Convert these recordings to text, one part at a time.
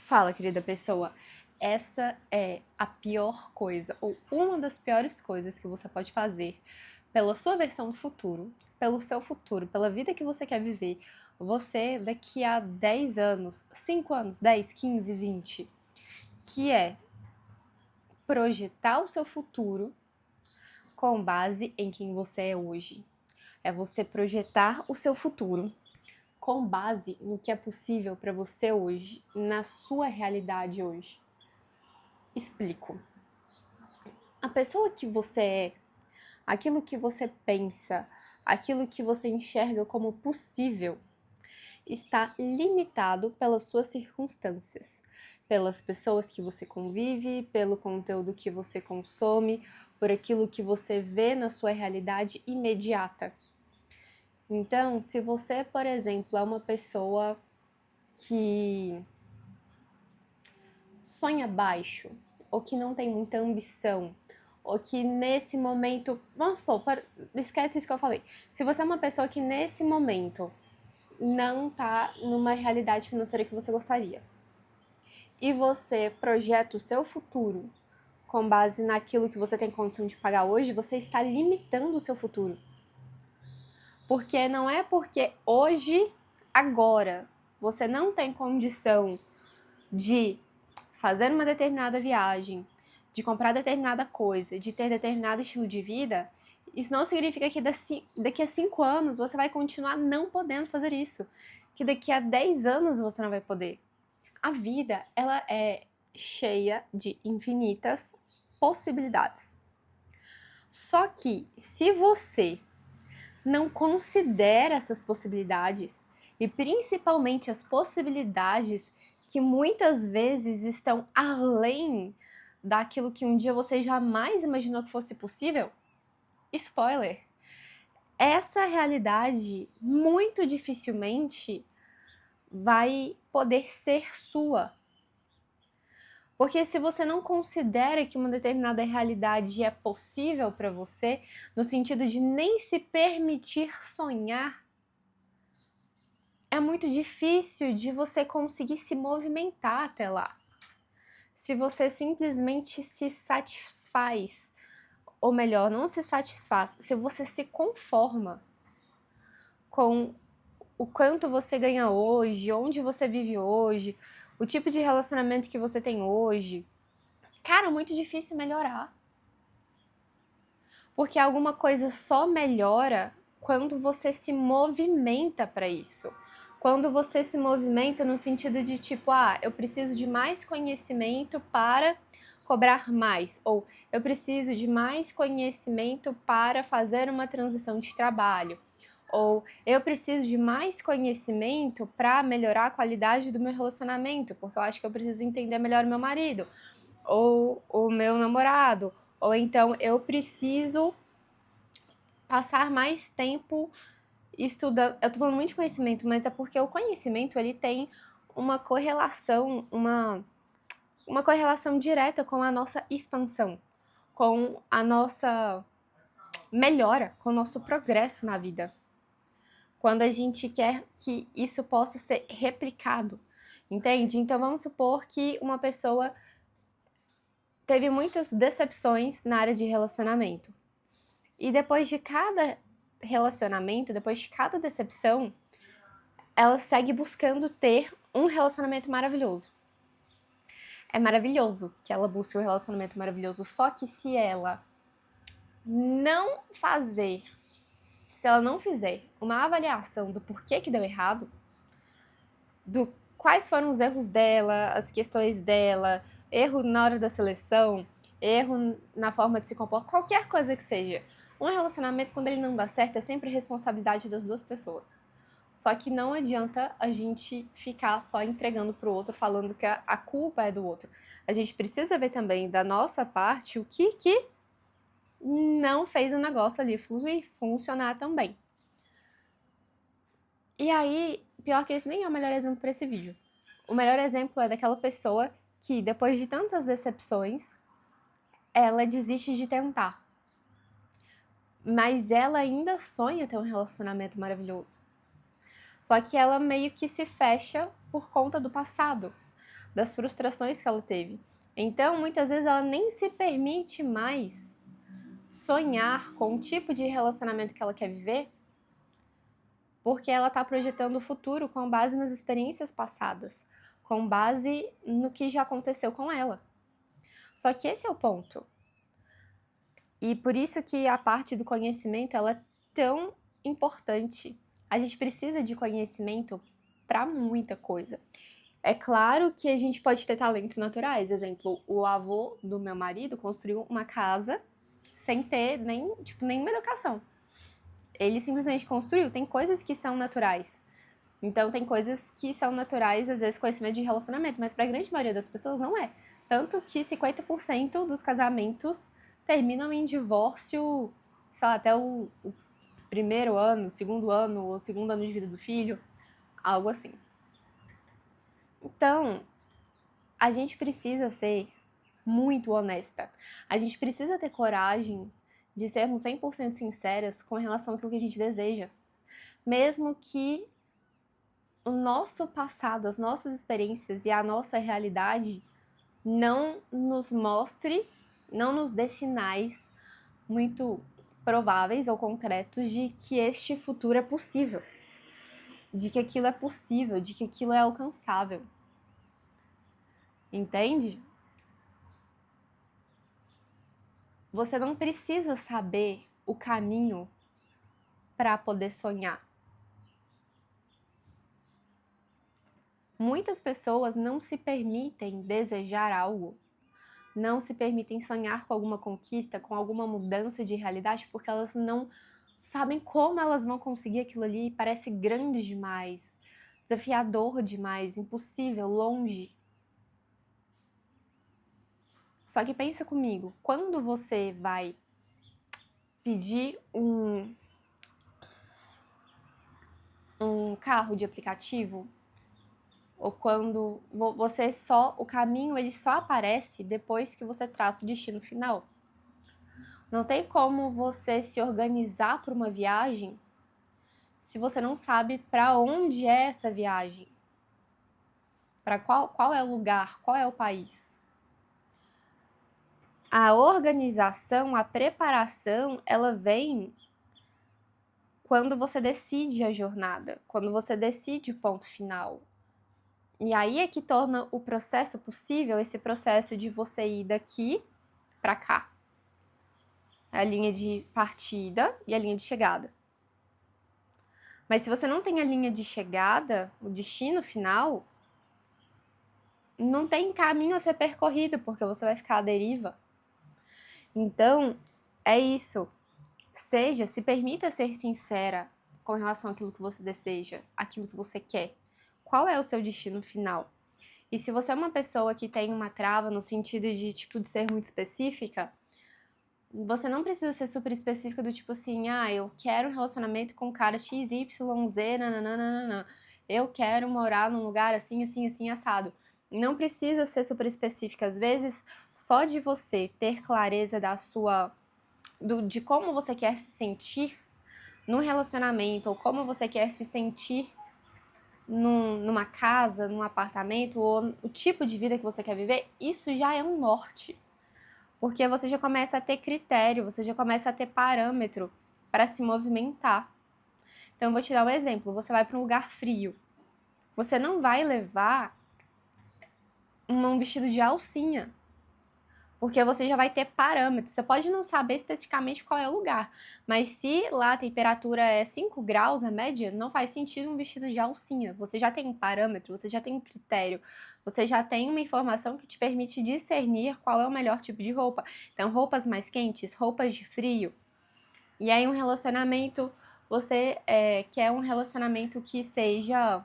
Fala, querida pessoa. Essa é a pior coisa, ou uma das piores coisas que você pode fazer pela sua versão do futuro, pelo seu futuro, pela vida que você quer viver. Você daqui a 10 anos, 5 anos, 10, 15, 20, que é projetar o seu futuro com base em quem você é hoje. É você projetar o seu futuro com base no que é possível para você hoje, na sua realidade hoje. Explico. A pessoa que você é, aquilo que você pensa, aquilo que você enxerga como possível, está limitado pelas suas circunstâncias, pelas pessoas que você convive, pelo conteúdo que você consome, por aquilo que você vê na sua realidade imediata. Então, se você, por exemplo, é uma pessoa que sonha baixo, ou que não tem muita ambição, ou que nesse momento, vamos supor, esquece isso que eu falei. Se você é uma pessoa que nesse momento não tá numa realidade financeira que você gostaria, e você projeta o seu futuro com base naquilo que você tem condição de pagar hoje, você está limitando o seu futuro. Porque não é porque hoje, agora, você não tem condição de fazer uma determinada viagem, de comprar determinada coisa, de ter determinado estilo de vida, isso não significa que daqui a 5 anos você vai continuar não podendo fazer isso. Que daqui a 10 anos você não vai poder. A vida, ela é cheia de infinitas possibilidades. Só que se você não considera essas possibilidades, e principalmente as possibilidades que muitas vezes estão além daquilo que um dia você jamais imaginou que fosse possível, spoiler, essa realidade muito dificilmente vai poder ser sua. Porque se você não considera que uma determinada realidade é possível para você, no sentido de nem se permitir sonhar, é muito difícil de você conseguir se movimentar até lá. Se você simplesmente se satisfaz, ou melhor, não se satisfaz, se você se conforma com o quanto você ganha hoje, onde você vive hoje, o tipo de relacionamento que você tem hoje, cara, é muito difícil melhorar. Porque alguma coisa só melhora quando você se movimenta para isso. Quando você se movimenta no sentido de tipo, eu preciso de mais conhecimento para cobrar mais, ou eu preciso de mais conhecimento para fazer uma transição de trabalho, ou eu preciso de mais conhecimento para melhorar a qualidade do meu relacionamento, porque eu acho que eu preciso entender melhor o meu marido, ou o meu namorado, ou então eu preciso passar mais tempo estudando. Eu tô falando muito de conhecimento, mas é porque o conhecimento ele tem uma correlação, uma correlação direta com a nossa expansão, com a nossa melhora, com o nosso progresso na vida. Quando a gente quer que isso possa ser replicado, entende? Então vamos supor que uma pessoa teve muitas decepções na área de relacionamento. E depois de cada relacionamento, depois de cada decepção, ela segue buscando ter um relacionamento maravilhoso. É maravilhoso que ela busque um relacionamento maravilhoso, só que se ela não fizer uma avaliação do porquê que deu errado, do quais foram os erros dela, as questões dela, erro na hora da seleção, erro na forma de se comportar, qualquer coisa que seja. Um relacionamento, quando ele não dá certo, é sempre responsabilidade das duas pessoas. Só que não adianta a gente ficar só entregando pro outro, falando que a culpa é do outro. A gente precisa ver também da nossa parte o que não fez o negócio ali fluir, funcionar também. E aí, pior que esse nem é o melhor exemplo para esse vídeo. O melhor exemplo é daquela pessoa que, depois de tantas decepções, ela desiste de tentar. Mas ela ainda sonha ter um relacionamento maravilhoso. Só que ela meio que se fecha por conta do passado. das frustrações que ela teve. Então, muitas vezes ela nem se permite mais sonhar com o tipo de relacionamento que ela quer viver, porque ela está projetando o futuro com base nas experiências passadas, com base no que já aconteceu com ela. Só que esse é o ponto. E por isso que a parte do conhecimento ela é tão importante. A gente precisa de conhecimento para muita coisa. É claro que a gente pode ter talentos naturais. Exemplo, o avô do meu marido construiu uma casa sem ter nenhuma educação. Ele simplesmente construiu. Tem coisas que são naturais. Então, tem coisas que são naturais, às vezes, conhecimento de relacionamento, mas para a grande maioria das pessoas não é. Tanto que 50% dos casamentos terminam em divórcio, sei lá, até o primeiro ano, segundo ano, ou segundo ano de vida do filho, algo assim. Então, a gente precisa ser muito honesta. A gente precisa ter coragem de sermos 100% sinceras com relação àquilo que a gente deseja. Mesmo que o nosso passado, as nossas experiências e a nossa realidade não nos mostre, não nos dê sinais muito prováveis ou concretos de que este futuro é possível, de que aquilo é possível, de que aquilo é alcançável. Entende? Você não precisa saber o caminho para poder sonhar. Muitas pessoas não se permitem desejar algo, não se permitem sonhar com alguma conquista, com alguma mudança de realidade, porque elas não sabem como elas vão conseguir aquilo ali, parece grande demais, desafiador demais, impossível, longe. Só que pensa comigo, quando você vai pedir um carro de aplicativo, ou quando o caminho ele só aparece depois que você traça o destino final. Não tem como você se organizar para uma viagem se você não sabe para onde é essa viagem. Para qual é o lugar, qual é o país. A organização, a preparação, ela vem quando você decide a jornada, quando você decide o ponto final. E aí é que torna o processo possível, esse processo de você ir daqui para cá. A linha de partida e a linha de chegada. Mas se você não tem a linha de chegada, o destino final, não tem caminho a ser percorrido, porque você vai ficar à deriva. Então, é isso. Se permita ser sincera com relação àquilo que você deseja, aquilo que você quer. Qual é o seu destino final? E se você é uma pessoa que tem uma trava no sentido de ser muito específica, você não precisa ser super específica do tipo assim, eu quero um relacionamento com um cara XYZ, nananana. Eu quero morar num lugar assim, assim, assim, assado. Não precisa ser super específica. Às vezes, só de você ter clareza de como você quer se sentir num relacionamento, ou como você quer se sentir numa casa, num apartamento, ou o tipo de vida que você quer viver, isso já é um norte. Porque você já começa a ter critério, você já começa a ter parâmetro para se movimentar. Então, eu vou te dar um exemplo. Você vai para um lugar frio. Você não vai levar um vestido de alcinha, porque você já vai ter parâmetros. Você pode não saber especificamente qual é o lugar, mas se lá a temperatura é 5 graus, a média, não faz sentido um vestido de alcinha. Você já tem um parâmetro, você já tem um critério, você já tem uma informação que te permite discernir qual é o melhor tipo de roupa. Então, roupas mais quentes, roupas de frio. E aí, um relacionamento, você quer um relacionamento que seja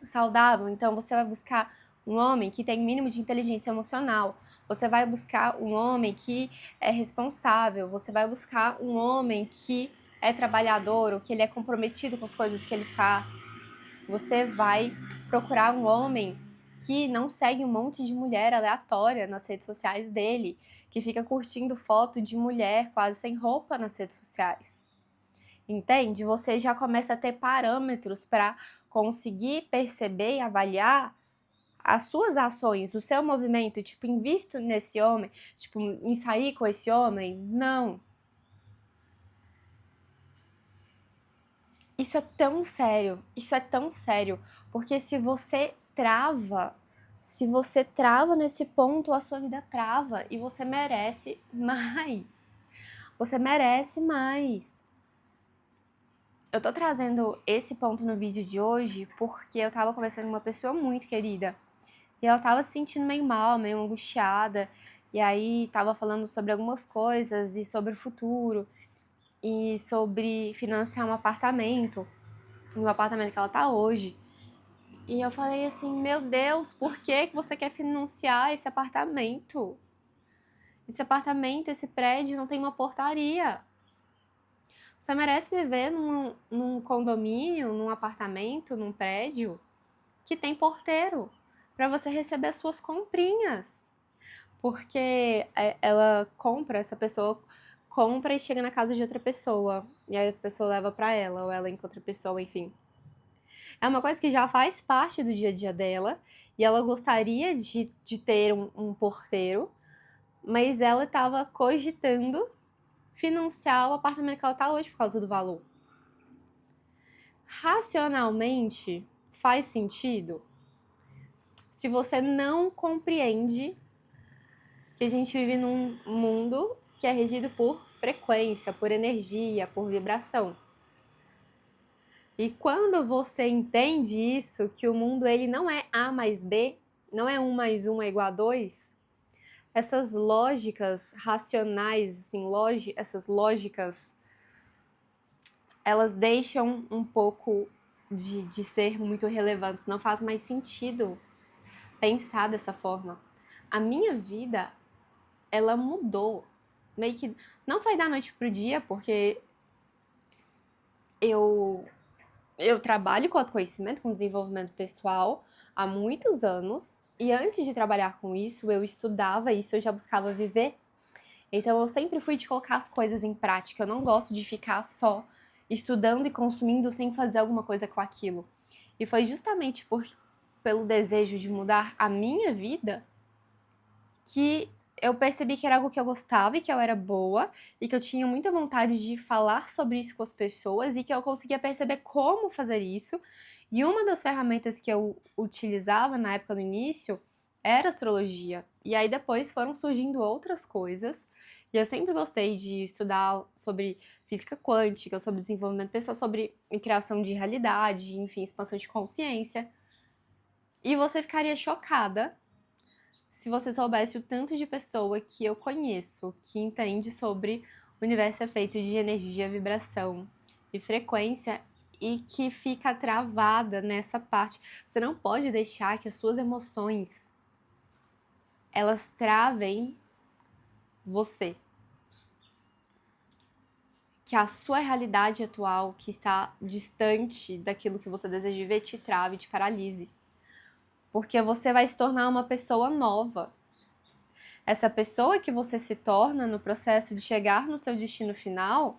saudável, então você vai buscar um homem que tem mínimo de inteligência emocional, você vai buscar um homem que é responsável, você vai buscar um homem que é trabalhador ou que ele é comprometido com as coisas que ele faz. Você vai procurar um homem que não segue um monte de mulher aleatória nas redes sociais dele, que fica curtindo foto de mulher quase sem roupa nas redes sociais. Entende? Você já começa a ter parâmetros para conseguir perceber e avaliar as suas ações, o seu movimento, tipo, invisto nesse homem, tipo, em sair com esse homem, não. Isso é tão sério, porque se você trava nesse ponto, a sua vida trava e você merece mais. Você merece mais. Eu tô trazendo esse ponto no vídeo de hoje porque eu tava conversando com uma pessoa muito querida e ela tava se sentindo meio mal, meio angustiada, e aí tava falando sobre algumas coisas e sobre o futuro e sobre financiar um apartamento, no apartamento que ela tá hoje. E eu falei assim, meu Deus, por que você quer financiar esse apartamento? Esse apartamento, esse prédio não tem uma portaria. Você merece viver num condomínio, num apartamento, num prédio que tem porteiro para você receber as suas comprinhas. Porque essa pessoa compra e chega na casa de outra pessoa. E aí a pessoa leva para ela, ou ela encontra outra pessoa, enfim. É uma coisa que já faz parte do dia a dia dela. E ela gostaria de ter um porteiro. Mas ela estava cogitando financiar o apartamento que ela está hoje por causa do valor. Racionalmente, faz sentido? Se você não compreende que a gente vive num mundo que é regido por frequência, por energia, por vibração. E quando você entende isso, que o mundo ele não é A mais B, não é 1 mais 1 é igual a 2, essas lógicas racionais, assim, essas lógicas, elas deixam um pouco de ser muito relevantes, não faz mais sentido pensar dessa forma. A minha vida, ela mudou. Meio que não foi da noite pro dia, porque eu trabalho com autoconhecimento, com desenvolvimento pessoal há muitos anos. E antes de trabalhar com isso, eu estudava isso, eu já buscava viver. Então eu sempre fui de colocar as coisas em prática. Eu não gosto de ficar só estudando e consumindo sem fazer alguma coisa com aquilo. E foi justamente pelo desejo de mudar a minha vida que eu percebi que era algo que eu gostava e que eu era boa e que eu tinha muita vontade de falar sobre isso com as pessoas e que eu conseguia perceber como fazer isso. E uma das ferramentas que eu utilizava na época do início era astrologia. E aí depois foram surgindo outras coisas. E eu sempre gostei de estudar sobre física quântica, sobre desenvolvimento pessoal, sobre criação de realidade, enfim, expansão de consciência. E você ficaria chocada se você soubesse o tanto de pessoa que eu conheço que entende sobre o universo é feito de energia, vibração e frequência e que fica travada nessa parte. Você não pode deixar que as suas emoções elas travem você. Que a sua realidade atual, que está distante daquilo que você deseja viver, te trave, te paralise. Porque você vai se tornar uma pessoa nova. Essa pessoa que você se torna no processo de chegar no seu destino final,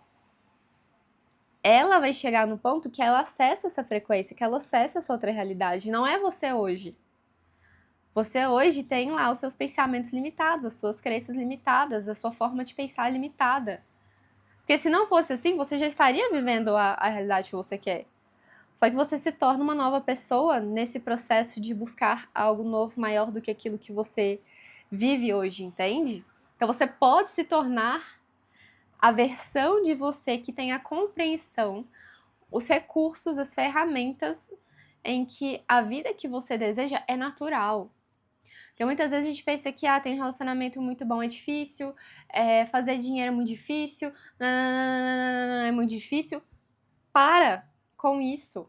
ela vai chegar no ponto que ela acessa essa frequência, que ela acessa essa outra realidade. Não é você hoje. Você hoje tem lá os seus pensamentos limitados, as suas crenças limitadas, a sua forma de pensar limitada. Porque se não fosse assim, você já estaria vivendo a realidade que você quer. Só que você se torna uma nova pessoa nesse processo de buscar algo novo, maior do que aquilo que você vive hoje, entende? Então você pode se tornar a versão de você que tem a compreensão, os recursos, as ferramentas em que a vida que você deseja é natural. Porque muitas vezes a gente pensa que tem um relacionamento muito bom, é difícil, fazer dinheiro é muito difícil, é muito difícil. Para com isso.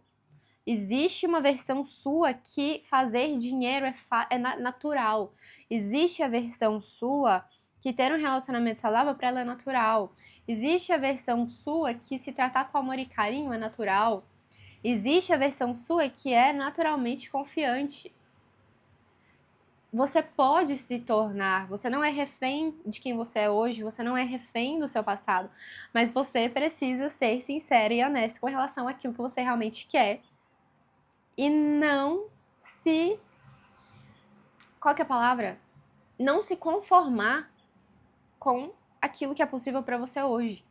Existe uma versão sua que fazer dinheiro é natural. Existe a versão sua que ter um relacionamento saudável para ela é natural. Existe a versão sua que se tratar com amor e carinho é natural. Existe a versão sua que é naturalmente confiante. Você pode se tornar, você não é refém de quem você é hoje, você não é refém do seu passado, mas você precisa ser sincero e honesto com relação àquilo que você realmente quer e não se qual que é a palavra? Não se conformar com aquilo que é possível para você hoje.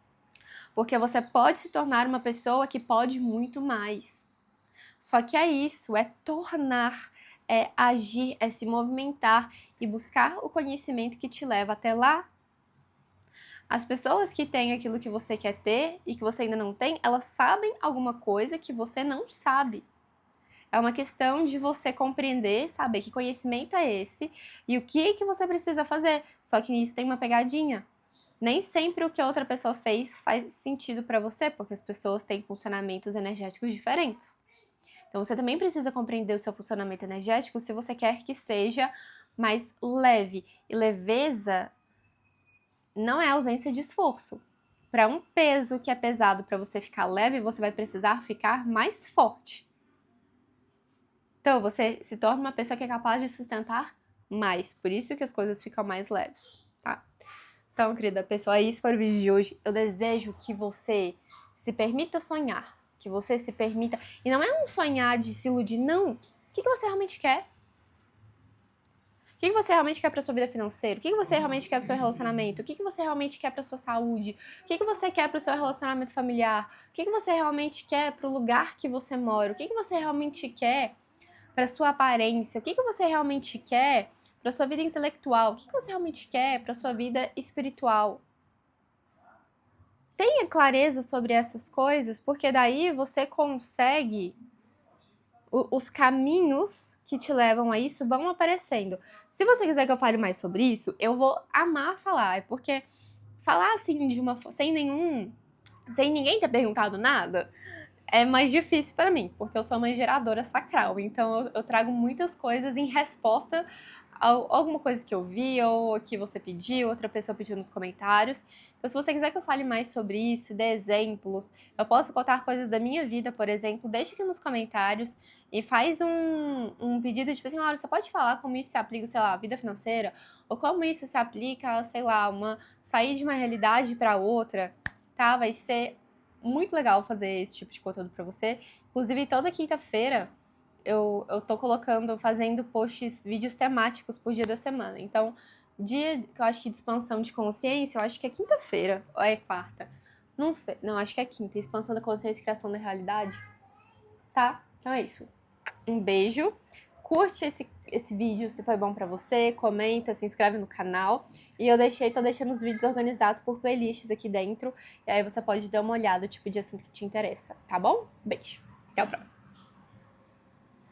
Porque você pode se tornar uma pessoa que pode muito mais. Só que é isso, é tornar, é agir, é se movimentar e buscar o conhecimento que te leva até lá. As pessoas que têm aquilo que você quer ter e que você ainda não tem, elas sabem alguma coisa que você não sabe. É uma questão de você compreender, saber que conhecimento é esse e o que você precisa fazer. Só que isso tem uma pegadinha. Nem sempre o que a outra pessoa fez faz sentido para você, porque as pessoas têm funcionamentos energéticos diferentes. Então você também precisa compreender o seu funcionamento energético se você quer que seja mais leve. E leveza não é ausência de esforço. Para um peso que é pesado para você ficar leve, você vai precisar ficar mais forte. Então você se torna uma pessoa que é capaz de sustentar mais. Por isso que as coisas ficam mais leves, tá? Então, querida pessoa, é isso para o vídeo de hoje. Eu desejo que você se permita sonhar, que você se permita... E não é um sonhar de se iludir, não. O que você realmente quer? O que você realmente quer para sua vida financeira? O que você realmente quer para o seu relacionamento? O que você realmente quer para sua saúde? O que você quer para o seu relacionamento familiar? O que você realmente quer para o lugar que você mora? O que você realmente quer para sua aparência? O que você realmente quer para sua vida intelectual? O que você realmente quer para sua vida espiritual? Tenha clareza sobre essas coisas, porque daí você consegue... Os caminhos que te levam a isso vão aparecendo. Se você quiser que eu fale mais sobre isso, eu vou amar falar, porque falar assim de uma sem ninguém ter perguntado nada, é mais difícil para mim, porque eu sou uma geradora sacral, então eu trago muitas coisas em resposta a alguma coisa que eu vi, ou que você pediu, outra pessoa pediu nos comentários. Então, se você quiser que eu fale mais sobre isso, dê exemplos, eu posso contar coisas da minha vida, por exemplo, deixa aqui nos comentários e faz um pedido, tipo assim, Laura, você pode falar como isso se aplica, sei lá, à vida financeira, ou como isso se aplica, sei lá, sair de uma realidade para outra, tá? Vai ser muito legal fazer esse tipo de conteúdo pra você. Inclusive, toda quinta-feira eu tô fazendo posts, vídeos temáticos por dia da semana. Então, dia que eu acho que de expansão de consciência, eu acho que é quinta-feira, ou é quarta. Não sei, não, acho que é quinta. Expansão da consciência e criação da realidade. Tá? Então é isso. Um beijo. Curte esse vídeo se foi bom pra você, comenta, se inscreve no canal. E tô deixando os vídeos organizados por playlists aqui dentro. E aí você pode dar uma olhada no tipo de assunto que te interessa, tá bom? Beijo. Até o próximo.